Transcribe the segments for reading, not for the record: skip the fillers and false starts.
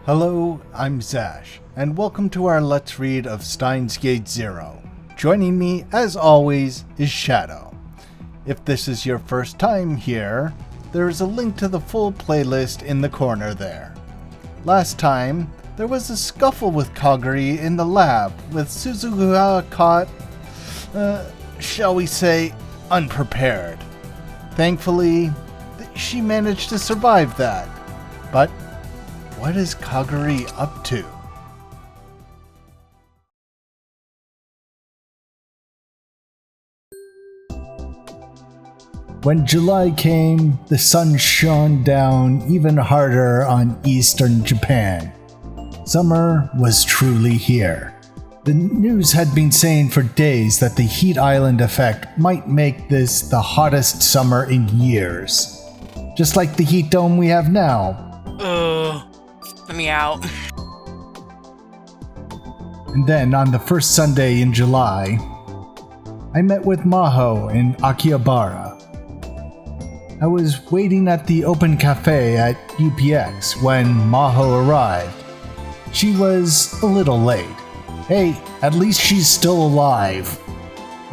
Hello, I'm Zash, and welcome to our Let's Read of Steins Gate Zero. Joining me, as always, is Shadow. If this is your first time here, there is a link to the full playlist in the corner there. Last time, there was a scuffle with Kaguri in the lab, with Suzuha caught, shall we say, unprepared. Thankfully, she managed to survive that. But what is Kaguri up to? When July came, the sun shone down even harder on eastern Japan. Summer was truly here. The news had been saying for days that the heat island effect might make this the hottest summer in years. Just like the heat dome we have now. Let me out. And then on the first Sunday in July, I met with Maho in Akihabara. I was waiting at the open cafe at UPX when Maho arrived. She was a little late. Hey, at least she's still alive.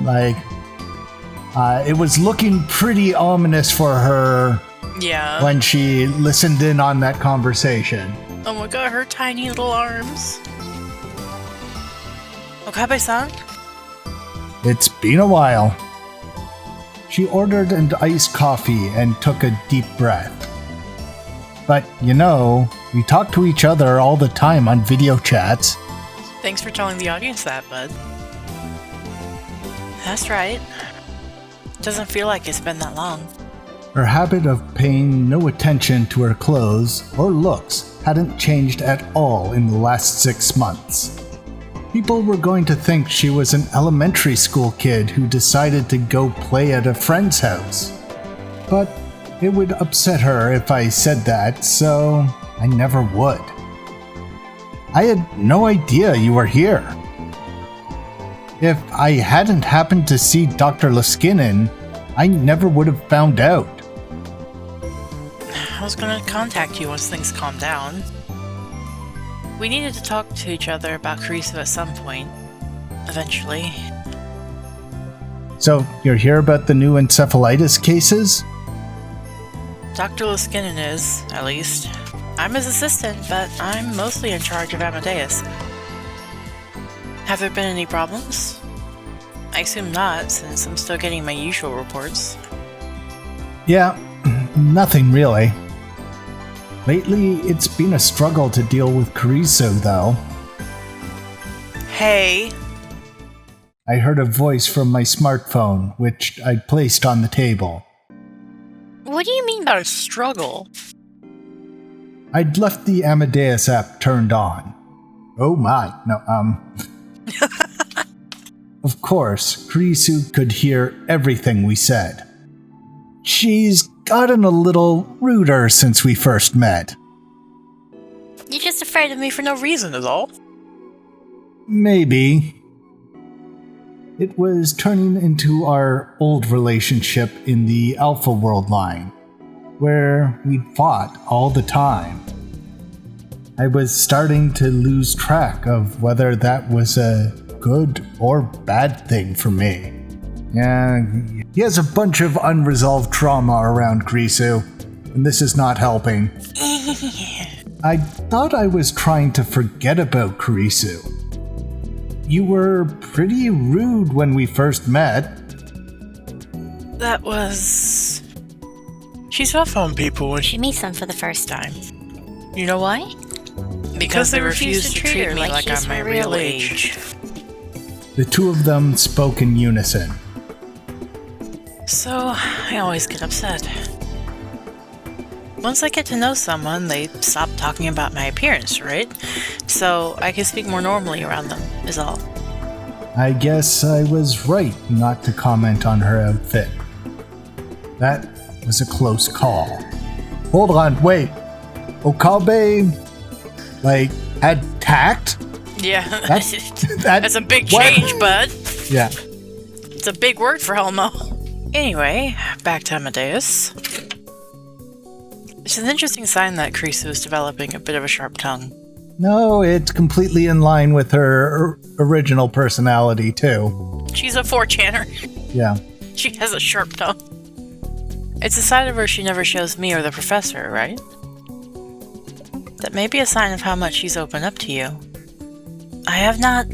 It was looking pretty ominous for her. Yeah. When she listened in on that conversation. Oh my god, her tiny little arms. Okabe-san? It's been a while. She ordered an iced coffee and took a deep breath. But, we talk to each other all the time on video chats. Thanks for telling the audience that, bud. That's right. Doesn't feel like it's been that long. Her habit of paying no attention to her clothes or looks hadn't changed at all in the last 6 months. People were going to think she was an elementary school kid who decided to go play at a friend's house. But it would upset her if I said that, so I never would. I had no idea you were here. If I hadn't happened to see Dr. Liskinen, I never would have found out. I was gonna contact you once things calmed down. We needed to talk to each other about Kurisu at some point. Eventually. So, you're here about the new encephalitis cases? Dr. Liskinen is, at least. I'm his assistant, but I'm mostly in charge of Amadeus. Have there been any problems? I assume not, since I'm still getting my usual reports. Yeah, nothing really. Lately, it's been a struggle to deal with Kurisu, though. Hey! I heard a voice from my smartphone, which I placed on the table. What do you mean by a struggle? I'd left the Amadeus app turned on. Oh my, no, Of course, Kurisu could hear everything we said. She's gotten a little ruder since we first met. You're just afraid of me for no reason, is all. Maybe. It was turning into our old relationship in the Alpha World line, where we'd fought all the time. I was starting to lose track of whether that was a good or bad thing for me. Yeah, he has a bunch of unresolved trauma around Kurisu, and this is not helping. I thought I was trying to forget about Kurisu. You were pretty rude when we first met. That was... She's rough on people when she meets them for the first time. You know why? Because they refuse to treat me like I'm my real age. The two of them spoke in unison. So, I always get upset. Once I get to know someone, they stop talking about my appearance, right? So, I can speak more normally around them, is all. I guess I was right not to comment on her outfit. That was a close call. Hold on, wait. Okabe, had tact? Yeah, that's a big change, bud. Yeah. It's a big word for Helmo. Anyway, back to Amadeus. It's an interesting sign that Krisu is developing a bit of a sharp tongue. No, it's completely in line with her original personality, too. She's a 4chaner. Yeah. She has a sharp tongue. It's a side of her she never shows me or the professor, right? That may be a sign of how much she's opened up to you. I have not...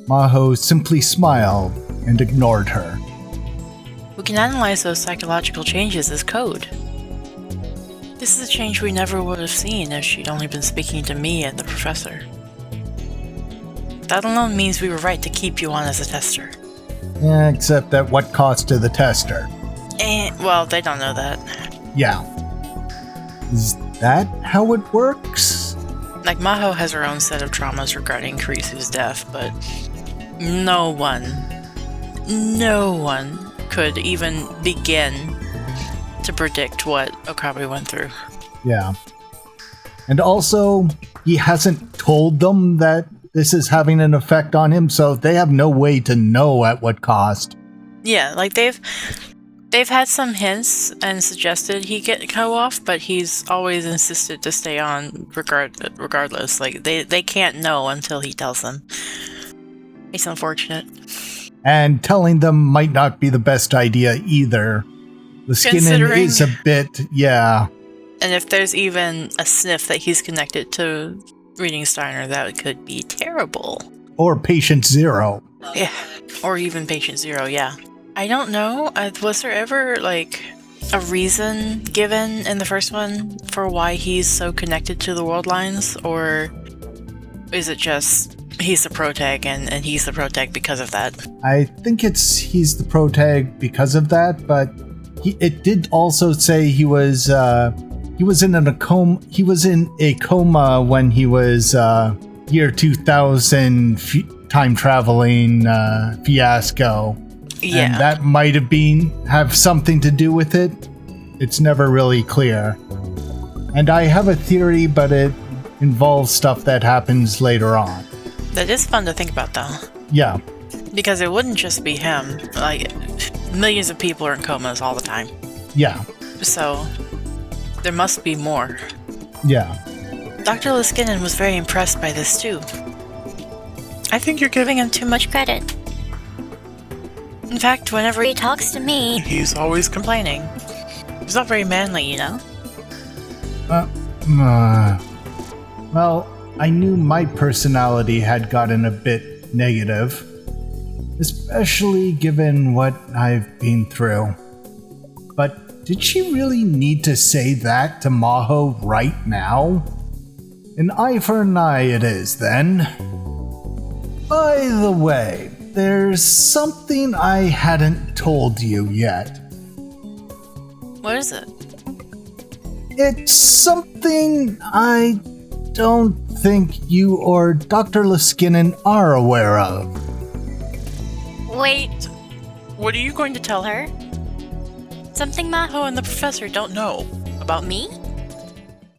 Maho simply smiled and ignored her. We can analyze those psychological changes as code. This is a change we never would have seen if she'd only been speaking to me and the professor. That alone means we were right to keep you on as a tester. Yeah, except at what cost to the tester? Well, they don't know that. Yeah. Is that how it works? Like, Maho has her own set of traumas regarding Kurisu's death, but no one could even begin to predict what Okabe went through. Yeah. And also, he hasn't told them that this is having an effect on him, so they have no way to know at what cost. Yeah, like they've had some hints and suggested he go off, but he's always insisted to stay on regardless. Like they can't know until he tells them. It's unfortunate. And telling them might not be the best idea either. The skinning is a bit, yeah. And if there's even a sniff that he's connected to reading Steiner, that could be terrible. Or Patient Zero. Yeah, or even Patient Zero, yeah. I don't know, was there ever, like, a reason given in the first one for why he's so connected to the world lines? Or is it just he's the protag and he's the protag because of that? I think he's the protag because of that, but it did also say he was in a coma. He was in a coma when he was year 2000 time traveling fiasco. Yeah, and that might have something to do with it. It's never really clear. And I have a theory, but it involves stuff that happens later on. That is fun to think about, though. Yeah. Because it wouldn't just be him. Like, millions of people are in comas all the time. Yeah. So, there must be more. Yeah. Dr. Liskinen was very impressed by this, too. I think you're giving him too much credit. In fact, whenever he talks to me, he's always complaining. He's not very manly, you know? Well, I knew my personality had gotten a bit negative, especially given what I've been through. But did she really need to say that to Maho right now? An eye for an eye it is, then. By the way, there's something I hadn't told you yet. What is it? It's something I don't think you or Dr. Liskinen are aware of. Wait, what are you going to tell her? Something Maho and the professor don't know about me?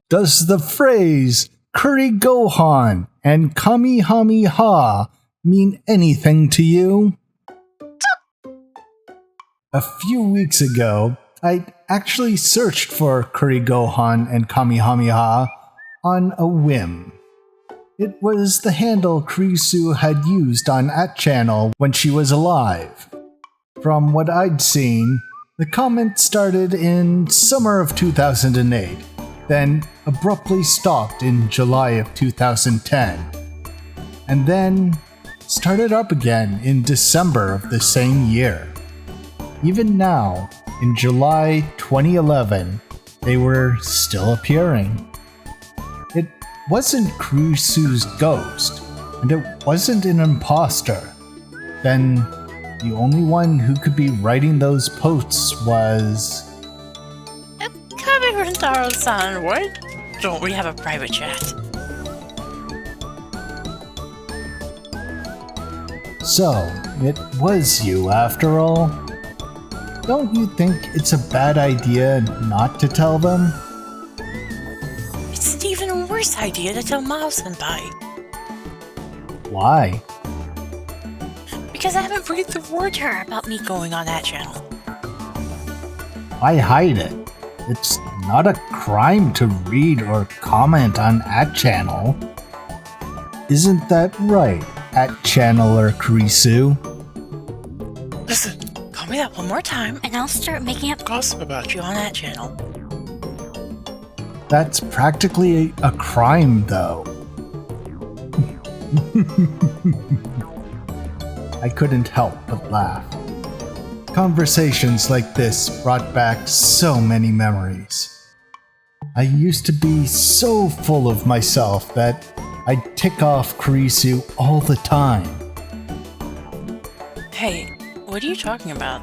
Does the phrase Kuri Gohan and Kamehameha mean anything to you? A few weeks ago, I actually searched for Kuri Gohan and Kamehameha on a whim. It was the handle Krisu had used on @channel when she was alive. From what I'd seen, the comment started in summer of 2008, then abruptly stopped in July of 2010, and then started up again in December of the same year. Even now, in July 2011, they were still appearing. It wasn't Krisu's ghost, and it wasn't an imposter. Then, the only one who could be writing those posts was... Kabe-Rentaro-san, why don't we have a private chat? So, it was you after all? Don't you think it's a bad idea not to tell them? It's an even worse idea to tell Mao-senpai. Why? Because I haven't breathed a word to her about me going on that channel. Why hide it? It's not a crime to read or comment on @channel. Isn't that right, @channeler Kurisu? Listen, call me that one more time, and I'll start making up gossip about you on that channel. That's practically a crime, though. I couldn't help but laugh. Conversations like this brought back so many memories. I used to be so full of myself that I'd tick off Kurisu all the time. Hey, what are you talking about?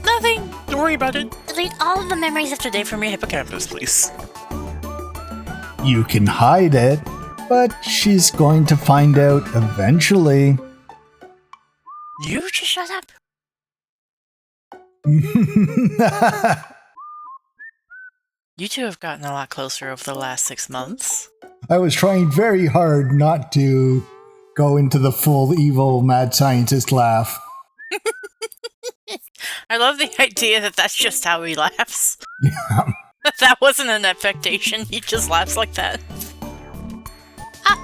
Nothing! Don't worry about it. Delete all of the memories of today from your hippocampus, please. You can hide it, but she's going to find out eventually. You just shut up. You two have gotten a lot closer over the last 6 months. I was trying very hard not to go into the full evil mad scientist laugh. I love the idea that that's just how he laughs. Yeah. That wasn't an affectation, he just laughs like that. Ah!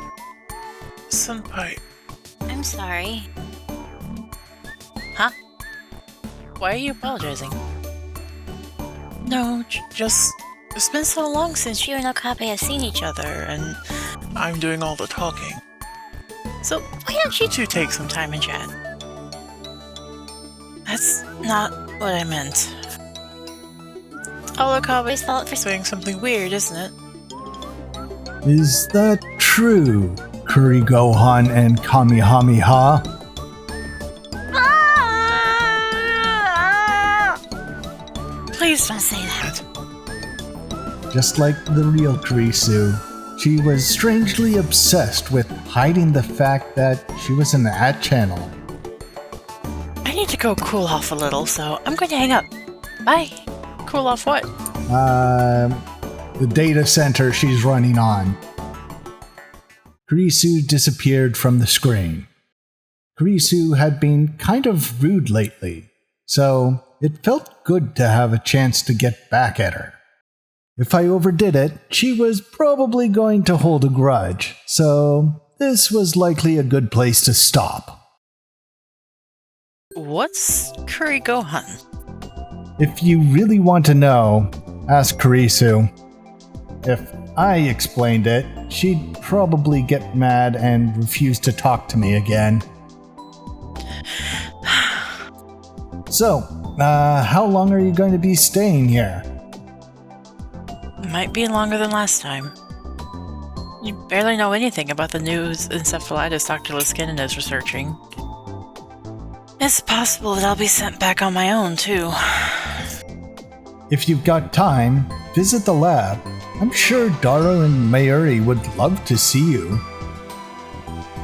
Senpai. I'm sorry. Huh? Why are you apologizing? No, just... It's been so long since you and Okabe have seen each other, and... I'm doing all the talking. So, why don't you two take some time and chat? That's not what I meant. All Okabe's fault for saying something weird, isn't it? Is that true, Kuri Gohan and Kamehameha? Please don't say that. Just like the real Kurisu, she was strangely obsessed with hiding the fact that she was an @channel. I need to go cool off a little, so I'm going to hang up. Bye. Cool off what? The data center she's running on. Kurisu disappeared from the screen. Kurisu had been kind of rude lately, so it felt good to have a chance to get back at her. If I overdid it, she was probably going to hold a grudge, so this was likely a good place to stop. What's Kuri Gohan? If you really want to know, ask Kurisu. If I explained it, she'd probably get mad and refuse to talk to me again. So, how long are you going to be staying here? Might be longer than last time. You barely know anything about the new encephalitis Dr. Liskinen is researching. It's possible that I'll be sent back on my own, too. If you've got time, visit the lab. I'm sure Daru and Mayuri would love to see you.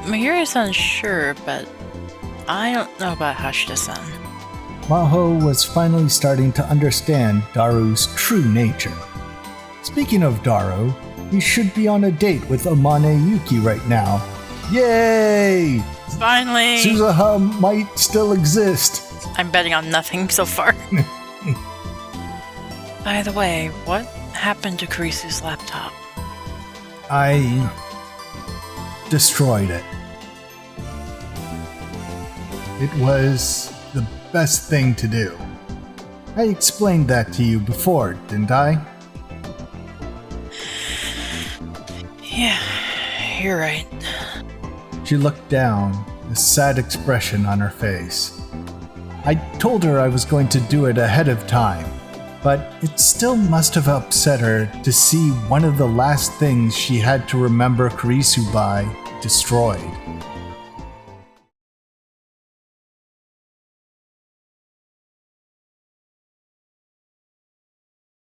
Mayuri's unsure, but I don't know about Hashida-san. Maho was finally starting to understand Daru's true nature. Speaking of Daru, he should be on a date with Amane Yuki right now. Yay! Finally! Suzuha might still exist. I'm betting on nothing so far. By the way, what happened to Kurisu's laptop? I destroyed it. It was the best thing to do. I explained that to you before, didn't I? Yeah, you're right. She looked down, a sad expression on her face. I told her I was going to do it ahead of time, but it still must have upset her to see one of the last things she had to remember Kurisu by destroyed.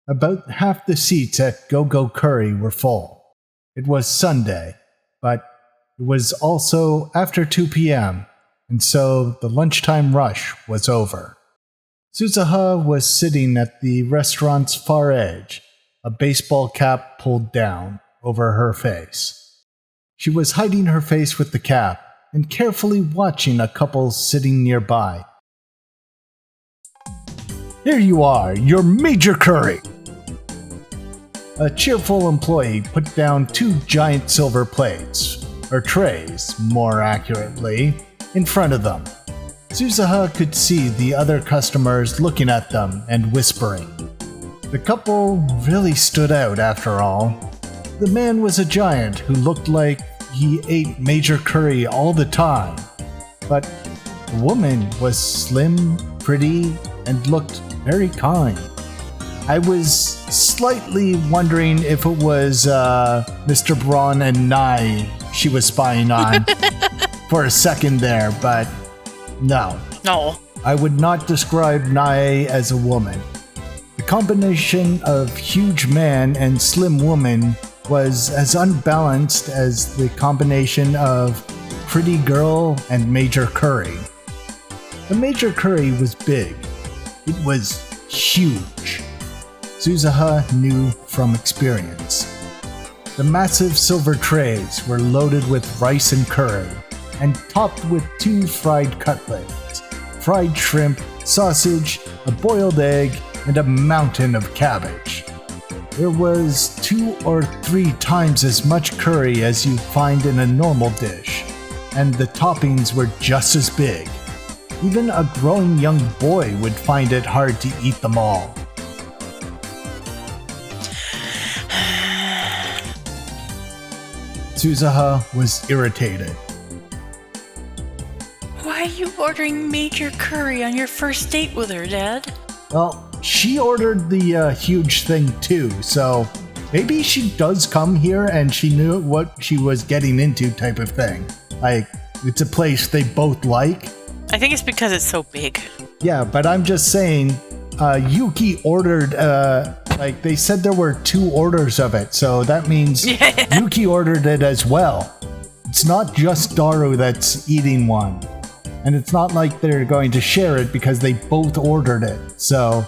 About half the seats at Go-Go Curry were full. It was Sunday, but it was also after 2 p.m., and so the lunchtime rush was over. Suzuha was sitting at the restaurant's far edge, a baseball cap pulled down over her face. She was hiding her face with the cap and carefully watching a couple sitting nearby. Here you are, your Major Curry. A cheerful employee put down 2 giant silver plates, or trays, more accurately, in front of them. Suzuha could see the other customers looking at them and whispering. The couple really stood out after all. The man was a giant who looked like he ate Major Curry all the time, but the woman was slim, pretty, and looked very kind. I was slightly wondering if it was Mr. Braun and Nye she was spying on for a second there, but no. No. I would not describe Nye as a woman. The combination of huge man and slim woman was as unbalanced as the combination of pretty girl and Major Curry. The Major Curry was big. It was huge. Suzuha knew from experience. The massive silver trays were loaded with rice and curry, and topped with 2 fried cutlets, fried shrimp, sausage, a boiled egg, and a mountain of cabbage. There was 2 or 3 times as much curry as you find in a normal dish, and the toppings were just as big. Even a growing young boy would find it hard to eat them all. Suzuha was irritated. Why are you ordering Major Curry on your first date with her, Dad? Well, she ordered the huge thing too, so maybe she does come here and she knew what she was getting into type of thing. Like, it's a place they both like. I think it's because it's so big. Yeah, but I'm just saying, Yuki ordered, like they said there were 2 orders of it, so that means Yuki ordered it as well. It's not just Daru that's eating one. And it's not like they're going to share it because they both ordered it. So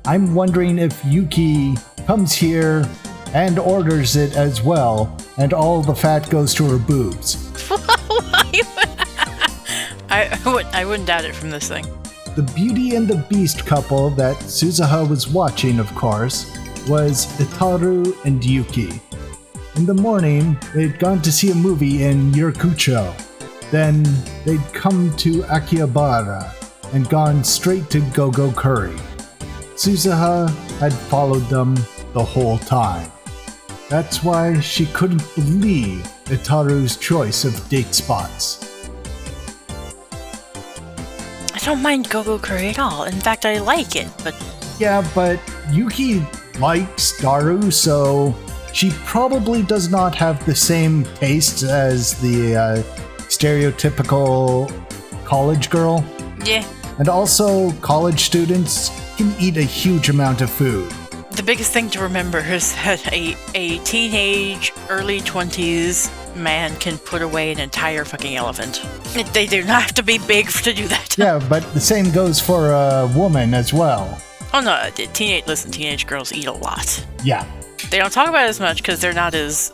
I'm wondering if Yuki comes here and orders it as well, and all the fat goes to her boobs. I wouldn't doubt it from this thing. The Beauty and the Beast couple that Suzuha was watching, of course, was Daru and Yuki. In the morning, they'd gone to see a movie in Yurkucho. Then they'd come to Akihabara and gone straight to Go-Go Curry. Suzuha had followed them the whole time. That's why she couldn't believe Itaru's choice of date spots. I don't mind Go-Go Curry at all. In fact, I like it, but... Yeah, but Yuki likes Daru, so she probably does not have the same tastes as the stereotypical college girl. Yeah. And also, college students can eat a huge amount of food. The biggest thing to remember is that a teenage, early 20s man can put away an entire fucking elephant. They do not have to be big to do that. Yeah, but the same goes for a woman as well. Oh no, teenage girls eat a lot. Yeah. They don't talk about it as much because they're not as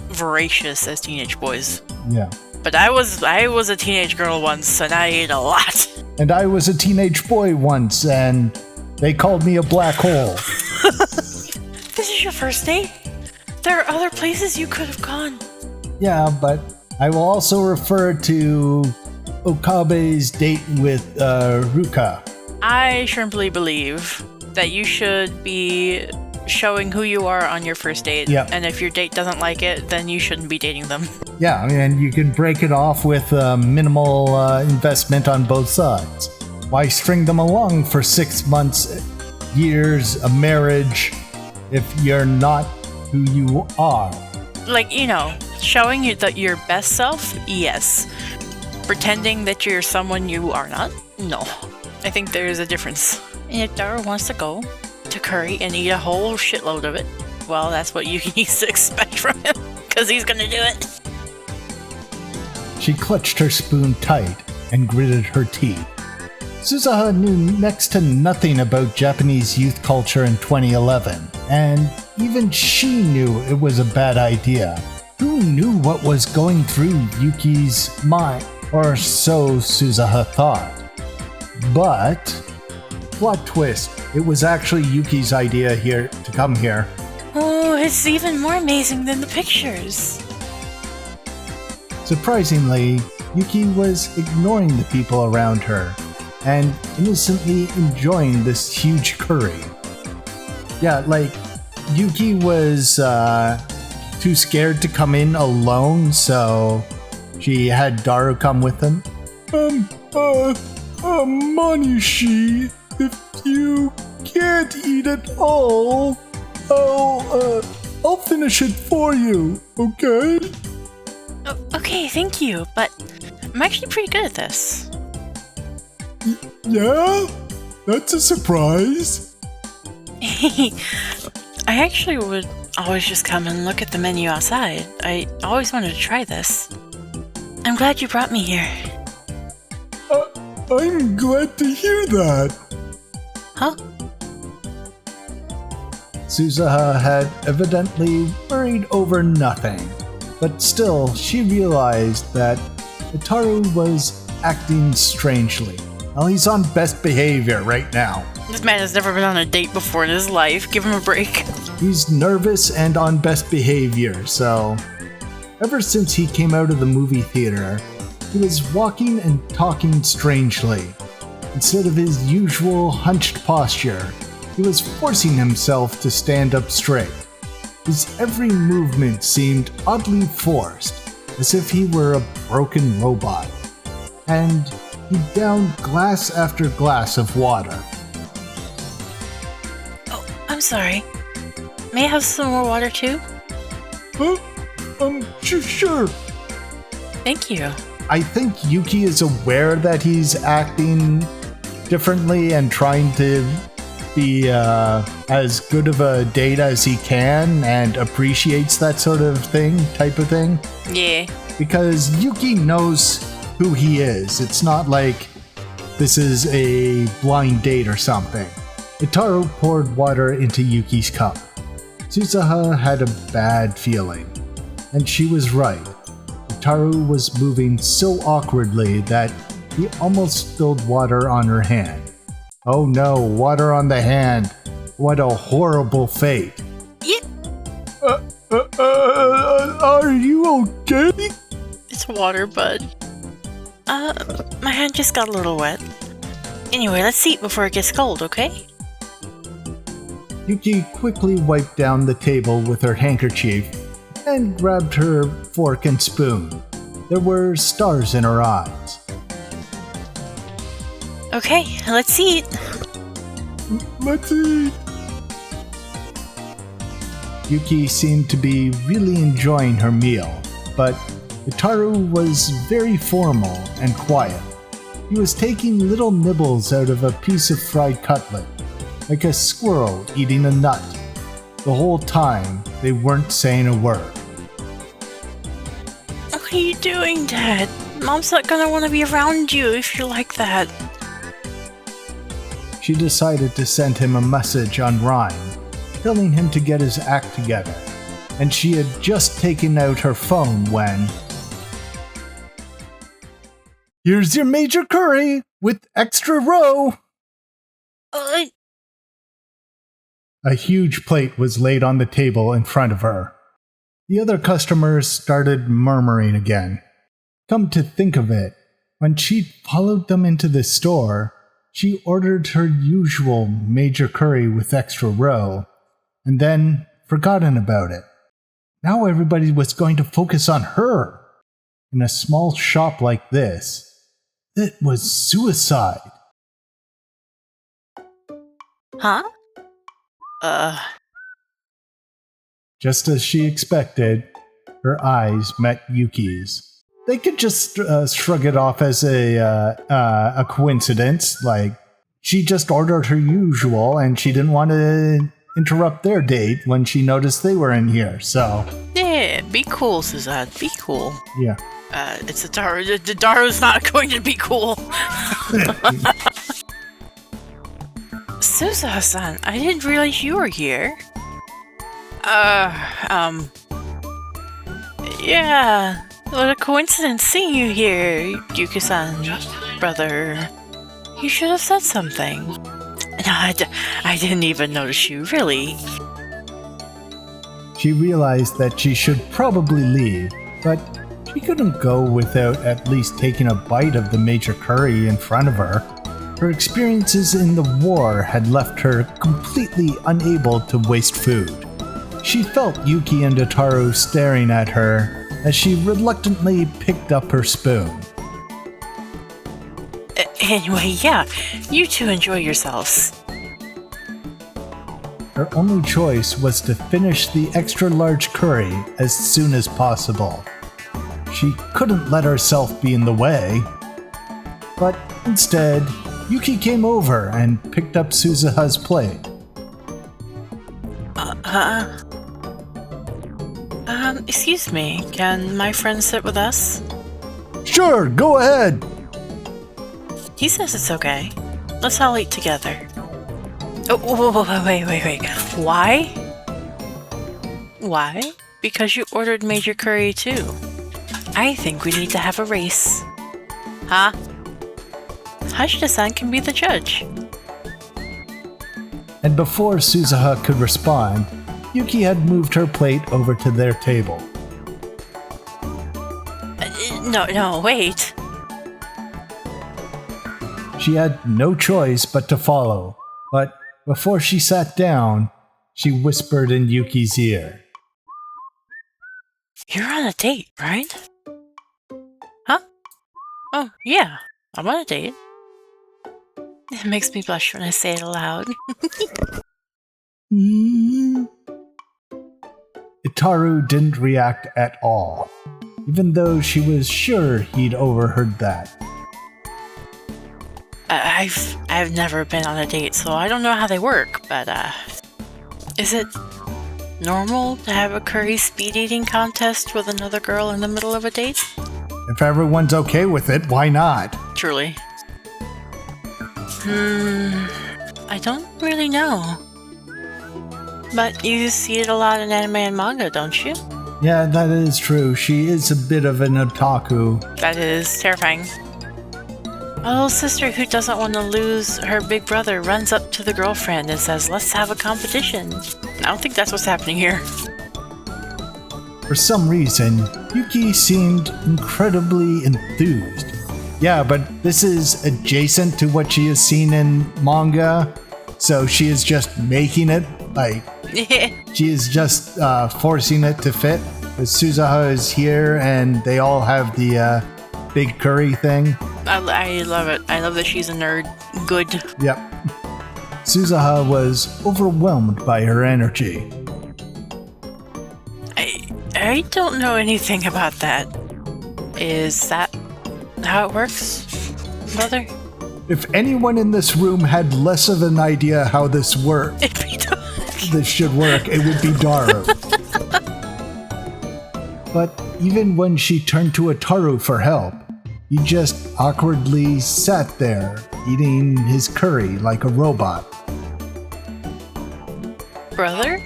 voracious as teenage boys. Yeah. But I was a teenage girl once, and I ate a lot. And I was a teenage boy once, and they called me a black hole. This is your first date? There are other places you could have gone. Yeah, but I will also refer to Okabe's date with Ruka. I firmly believe that you should be showing who you are on your first date. Yep. And if your date doesn't like it, then you shouldn't be dating them. Yeah, and you can break it off with minimal investment on both sides. Why string them along for 6 months, years, a marriage, if you're not who you are? Like, showing you that your best self, yes. Pretending that you're someone you are not, no. I think there's a difference. And if Daru wants to go to Curry and eat a whole shitload of it, well, that's what you needs to expect from him, because he's gonna do it. She clutched her spoon tight and gritted her teeth. Suzuha knew next to nothing about Japanese youth culture in 2011, and even she knew it was a bad idea. Who knew what was going through Yuki's mind? Or so Suzuha thought. But Plot twist, it was actually Yuki's idea here to come here. Oh, it's even more amazing than the pictures. Surprisingly, Yuki was ignoring the people around her and innocently enjoying this huge curry. Yeah, like, Yuki was too scared to come in alone, so she had Daru come with them. Manishi, if you can't eat it all, I'll finish it for you, okay? Okay, thank you, but I'm actually pretty good at this. Yeah? That's a surprise. I actually would always just come and look at the menu outside. I always wanted to try this. I'm glad you brought me here. I'm glad to hear that. Huh? Suzuha had evidently worried over nothing, but still she realized that Daru was acting strangely. Well, he's on best behavior right now. This man has never been on a date before in his life. Give him a break. He's nervous and on best behavior, so ever since he came out of the movie theater, he was walking and talking strangely. Instead of his usual hunched posture, he was forcing himself to stand up straight. His every movement seemed oddly forced, as if he were a broken robot. And he downed glass after glass of water. Oh, I'm sorry. May I have some more water too? Sure. Thank you. I think Yuki is aware that he's acting differently and trying to be as good of a date as he can and appreciates that sort of type of thing. Yeah. Because Yuki knows who he is. It's not like this is a blind date or something. Daru poured water into Yuki's cup. Suzuha had a bad feeling. And she was right. Daru was moving so awkwardly that he almost spilled water on her hand. Oh no, water on the hand. What a horrible fate. Yeah. Are you okay? It's water, bud. My hand just got a little wet. Anyway, let's eat before it gets cold, okay? Yuki quickly wiped down the table with her handkerchief and grabbed her fork and spoon. There were stars in her eyes. Okay, let's eat. Let's eat. Yuki seemed to be really enjoying her meal, but Daru was very formal and quiet. He was taking little nibbles out of a piece of fried cutlet, like a squirrel eating a nut. The whole time, they weren't saying a word. What are you doing, Dad? Mom's not gonna want to be around you if you're like that. She decided to send him a message on Rhyme, telling him to get his act together, and she had just taken out her phone when... Here's your major curry with extra roe! A huge plate was laid on the table in front of her. The other customers started murmuring again. Come to think of it, when she followed them into the store, she ordered her usual major curry with extra roe, and then forgotten about it. Now everybody was going to focus on her. In a small shop like this, it was suicide. Huh? Just as she expected, her eyes met Yuki's. They could just shrug it off as a coincidence, like she just ordered her usual and she didn't want to interrupt their date when she noticed they were in here, so... Yeah, be cool, Suzuha. Be cool. Yeah. It's a Daru. The Daru's not going to be cool. Suzuha-san, I didn't realize you were here. Yeah, what a coincidence seeing you here, Yuki-san, brother. You should have said something. I didn't even notice you, really. She realized that she should probably leave, but she couldn't go without at least taking a bite of the major curry in front of her. Her experiences in the war had left her completely unable to waste food. She felt Yuki and Daru staring at her as she reluctantly picked up her spoon. Anyway, yeah, you two enjoy yourselves. Her only choice was to finish the extra-large curry as soon as possible. She couldn't let herself be in the way. But instead, Yuki came over and picked up Suzuha's plate. Excuse me, can my friend sit with us? Sure, go ahead! He says it's okay. Let's all eat together. Oh, wait. Why? Why? Because you ordered major curry too. I think we need to have a race. Huh? Hashida-san can be the judge. And before Suzuha could respond, Yuki had moved her plate over to their table. No, wait. She had no choice but to follow, but before she sat down, she whispered in Yuki's ear. You're on a date, right? Huh? Oh, yeah, I'm on a date. It makes me blush when I say it aloud. Daru didn't react at all, even though she was sure he'd overheard that. I've never been on a date, so I don't know how they work, but is it normal to have a curry speed eating contest with another girl in the middle of a date? If everyone's okay with it, why not? Truly. I don't really know. But you see it a lot in anime and manga, don't you? Yeah, that is true. She is a bit of an otaku. That is terrifying. A little sister who doesn't want to lose her big brother runs up to the girlfriend and says, "Let's have a competition." I don't think that's what's happening here. For some reason, Yuki seemed incredibly enthused. Yeah, but this is adjacent to what she has seen in manga, so she is just making it, she is just forcing it to fit. Suzuha is here and they all have the big curry thing. I love it. I love that she's a nerd. Good. Yep. Suzuha was overwhelmed by her energy. I don't know anything about that. Is that how it works, brother? If anyone in this room had less of an idea how this works, this should work, it would be Daru. But even when she turned to Daru for help, he just awkwardly sat there, eating his curry like a robot. Brother?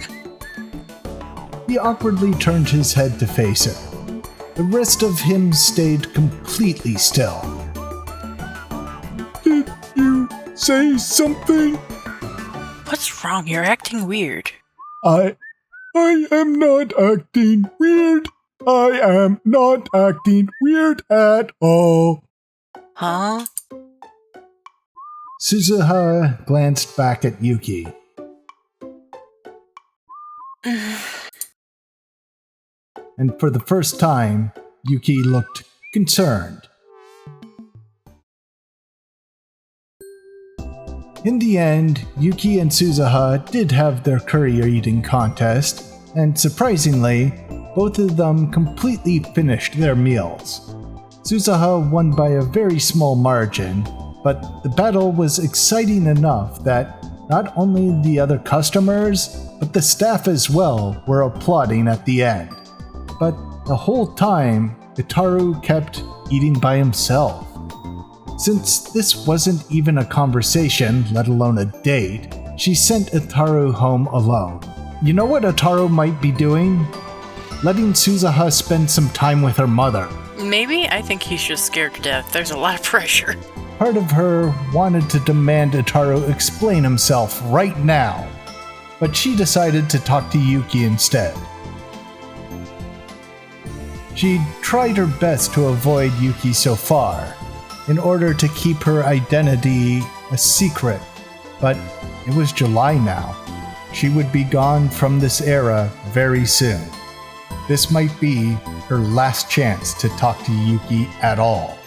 He awkwardly turned his head to face her. The rest of him stayed completely still. Did you say something? What's wrong? You're acting weird. I am not acting weird. I am not acting weird at all. Huh? Suzuha glanced back at Yuki. And for the first time, Yuki looked concerned. In the end, Yuki and Suzuha did have their curry eating contest, and surprisingly, both of them completely finished their meals. Suzuha won by a very small margin, but the battle was exciting enough that not only the other customers, but the staff as well were applauding at the end. But the whole time, Daru kept eating by himself. Since this wasn't even a conversation, let alone a date, she sent Daru home alone. You know what Daru might be doing? Letting Suzuha spend some time with her mother. Maybe? I think he's just scared to death. There's a lot of pressure. part of her wanted to demand Itaru explain himself right now, but she decided to talk to Yuki instead. She tried her best to avoid Yuki so far, in order to keep her identity a secret, but it was July now. She would be gone from this era very soon. This might be her last chance to talk to Yuki at all.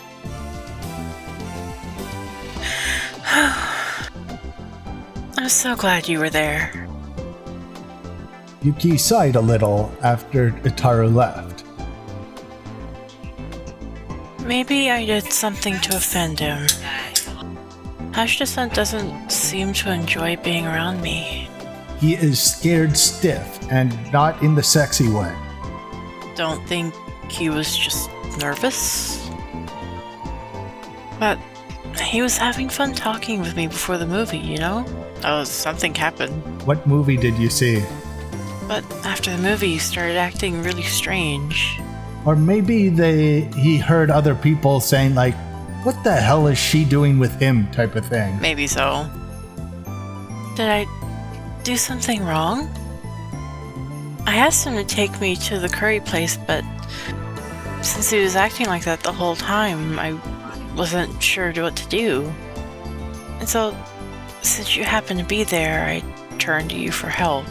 I'm so glad you were there. Yuki sighed a little after Itaru left. Maybe I did something to offend him. Hashida-san doesn't seem to enjoy being around me. He is scared stiff, and not in the sexy way. Don't think he was just nervous? But he was having fun talking with me before the movie, you know? Oh, something happened. What movie did you see? But after the movie, he started acting really strange. Or maybe he heard other people saying like, what the hell is she doing with him type of thing. Maybe so. Did I do something wrong? I asked him to take me to the curry place, but since he was acting like that the whole time, I wasn't sure what to do. And so, since you happened to be there, I turned to you for help.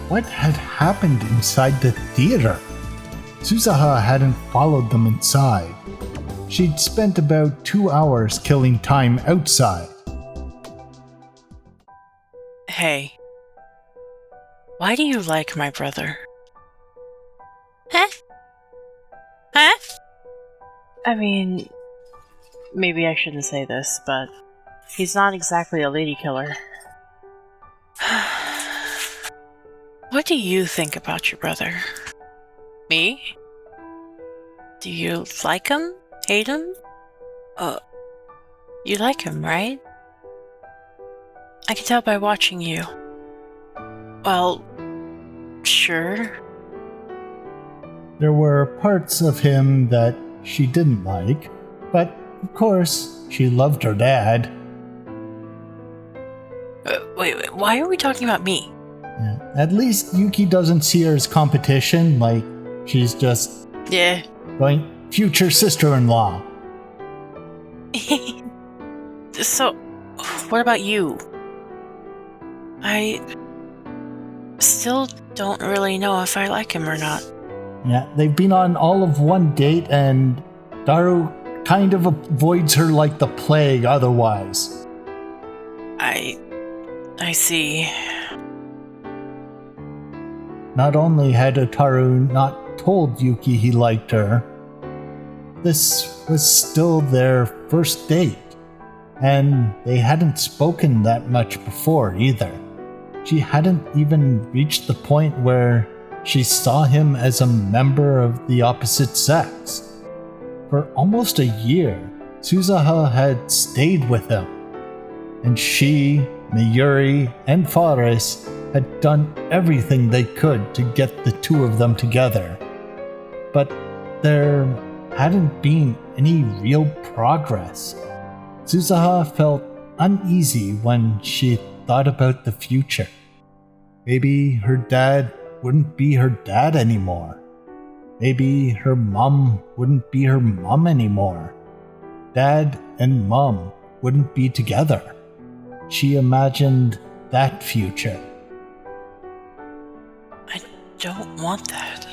What had happened inside the theater? Suzuha hadn't followed them inside. She'd spent about 2 hours killing time outside. Hey, why do you like my brother? Huh? Huh? I mean, maybe I shouldn't say this, but he's not exactly a lady killer. What do you think about your brother? Me? Do you like him? Hate him? You like him, right? I can tell by watching you. Well, sure. There were parts of him that she didn't like, but of course, she loved her dad. Wait, why are we talking about me? Yeah. At least Yuki doesn't see her as competition, like she's just going future sister-in-law. So, what about you? I still don't really know if I like him or not. Yeah, they've been on all of one date and Daru kind of avoids her like the plague otherwise. I see. Not only had Itaru not told Yuki he liked her, this was still their first date, and they hadn't spoken that much before either. She hadn't even reached the point where she saw him as a member of the opposite sex. For almost a year, Suzuha had stayed with him, and she, Miyuri, and Faris had done everything they could to get the two of them together. But there hadn't been any real progress. Suzuha felt uneasy when she thought about the future. Maybe her dad wouldn't be her dad anymore. Maybe her mom wouldn't be her mom anymore. Dad and mom wouldn't be together. She imagined that future. I don't want that.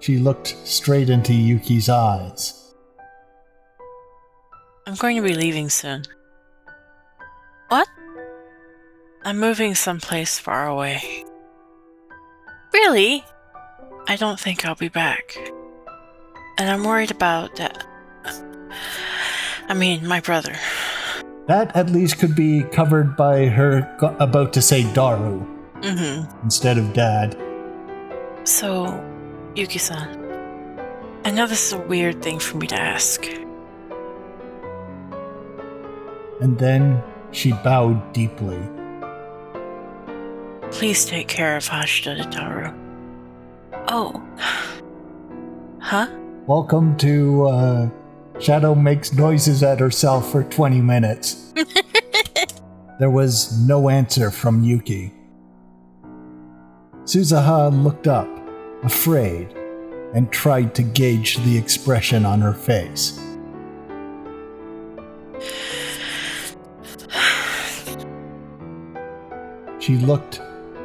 She looked straight into Yuki's eyes. I'm going to be leaving soon. What? I'm moving someplace far away. Really? I don't think I'll be back. And I'm worried about that. My brother. That at least could be covered by her about to say Daru instead of Dad. So, Yuki-san, I know this is a weird thing for me to ask. And then she bowed deeply. Please take care of Hashida to Daru. Oh, Huh? Welcome to Shadow Makes Noises at Herself for 20 minutes. There was no answer from Yuki. Suzuha looked up, afraid, and tried to gauge the expression on her face. She looked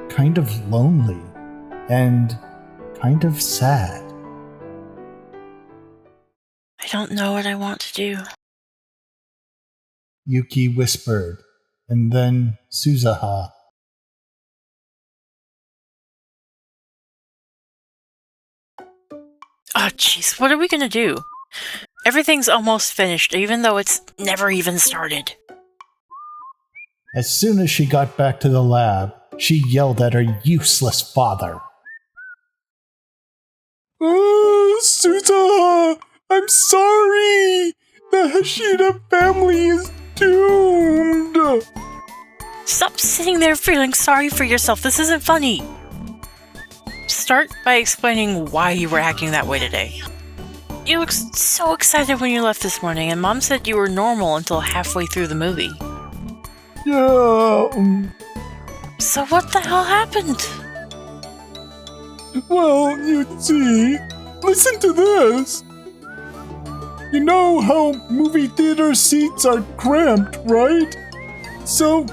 kind of lonely and kind of sad. I don't know what I want to do. Yuki whispered, and then Suzuha. Oh, jeez, what are we gonna do? Everything's almost finished, even though it's never even started. As soon as she got back to the lab, she yelled at her useless father. Oh, Suzuha! I'm sorry! The Hashida family is doomed! Stop sitting there feeling sorry for yourself. This isn't funny. Start by explaining why you were acting that way today. You looked so excited when you left this morning, and Mom said you were normal until halfway through the movie. Yeah, So what the hell happened? well, you see, listen to this. You know how movie theater seats are cramped, right? So,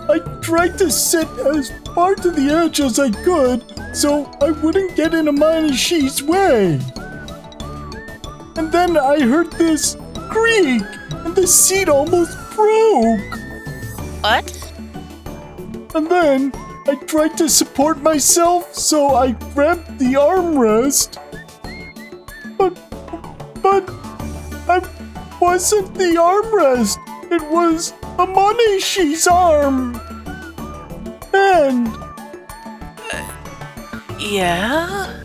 I tried to sit as far to the edge as I could so I wouldn't get in Amanishi's way. And then I heard this creak, and the seat almost broke. What? And then I tried to support myself, so I grabbed the armrest. But I wasn't the armrest. It was Amanishi's arm. And Yeah?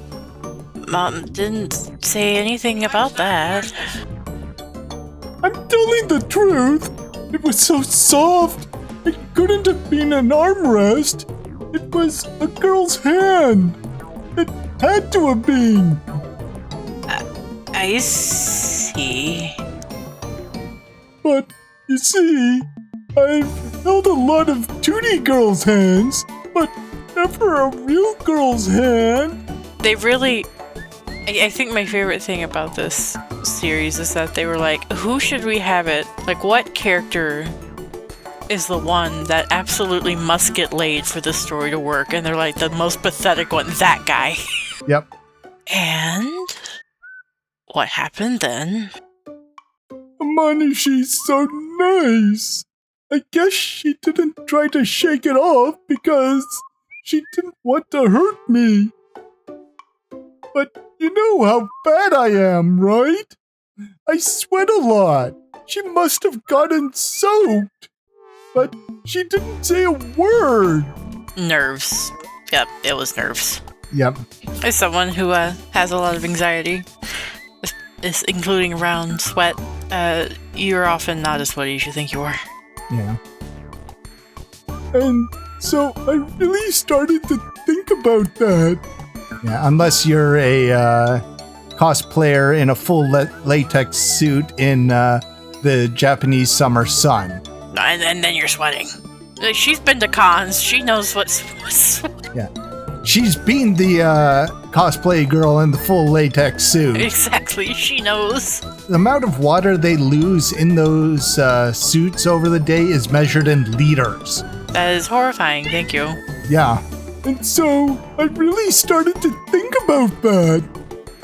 Mom didn't say anything about that. I'm telling the truth. It was so soft. It couldn't have been an armrest. It was a girl's hand. It had to have been. I see. But, you see, I've held a lot of 2D girls' hands, but never a real girl's hand. They really... I think my favorite thing about this series is that they were like, who should we have it? Like, what character is the one that absolutely must get laid for this story to work? And they're like, the most pathetic one, that guy. Yep. And what happened then? Amanishi's so nice. I guess she didn't try to shake it off because she didn't want to hurt me. But you know how bad I am, right? I sweat a lot. She must have gotten soaked. But she didn't say a word. Nerves. Yep, it was nerves. Yep. As someone who has a lot of anxiety, including around sweat, you're often not as sweaty as you think you are. Yeah. And so I really started to think about that. Yeah, unless you're a cosplayer in a full latex suit in the Japanese summer sun. And then you're sweating. She's been to cons. She knows what's Yeah. She's been the cosplay girl in the full latex suit. Exactly. She knows. The amount of water they lose in those suits over the day is measured in liters. That is horrifying. Thank you. Yeah. And so I really started to think about that.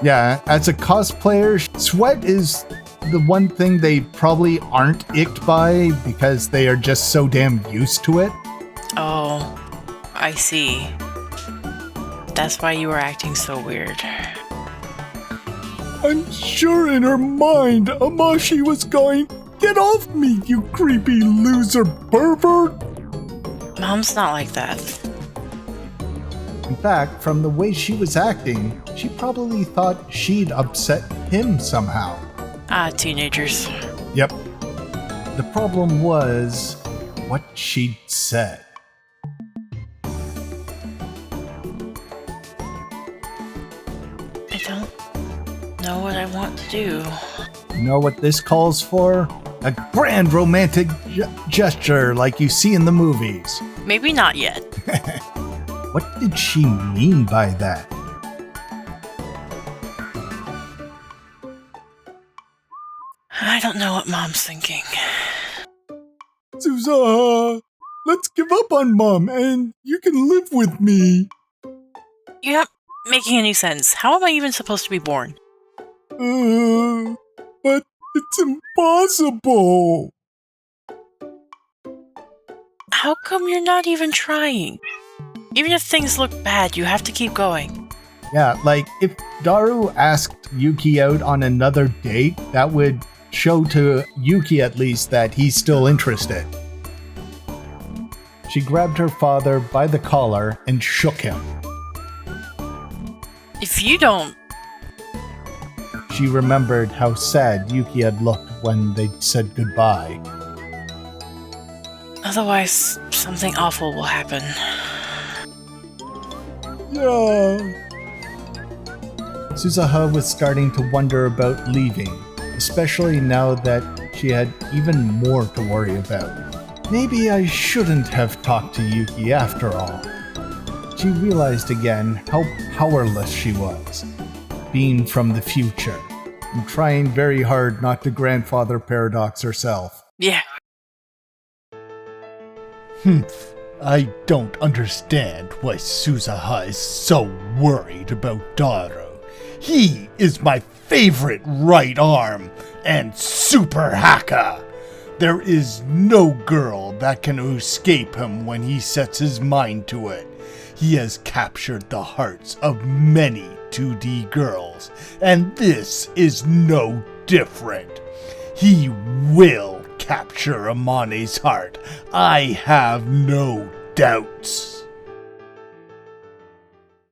Yeah, as a cosplayer, sweat is the one thing they probably aren't icked by because they are just so damn used to it. Oh, I see. That's why you were acting so weird. I'm sure in her mind, Amashi was going, "Get off me, you creepy loser pervert!" Mom's not like that. In fact, from the way she was acting, she probably thought she'd upset him somehow. Teenagers. Yep. The problem was what she'd said. I don't know what I want to do. You know what this calls for? A grand romantic gesture like you see in the movies. Maybe not yet. What did she mean by that? I don't know what Mom's thinking. Suzuha, let's give up on Mom and you can live with me. You're not making any sense. How am I even supposed to be born? But it's impossible. How come you're not even trying? Even if things look bad, you have to keep going. Yeah, like if Daru asked Yuki out on another date, that would show to Yuki at least that he's still interested. She grabbed her father by the collar and shook him. If you don't... She remembered how sad Yuki had looked when they said goodbye. Otherwise, something awful will happen. Yeah. Suzuha was starting to wonder about leaving, especially now that she had even more to worry about. Maybe I shouldn't have talked to Yuki after all. She realized again how powerless she was, being from the future, and trying very hard not to grandfather paradox herself. Yeah. I don't understand why Suzuha is so worried about Daru. He is my favorite right arm and super hacker. There is no girl that can escape him when he sets his mind to it. He has captured the hearts of many 2D girls, and this is no different. He will capture Amane's heart. I have no doubts.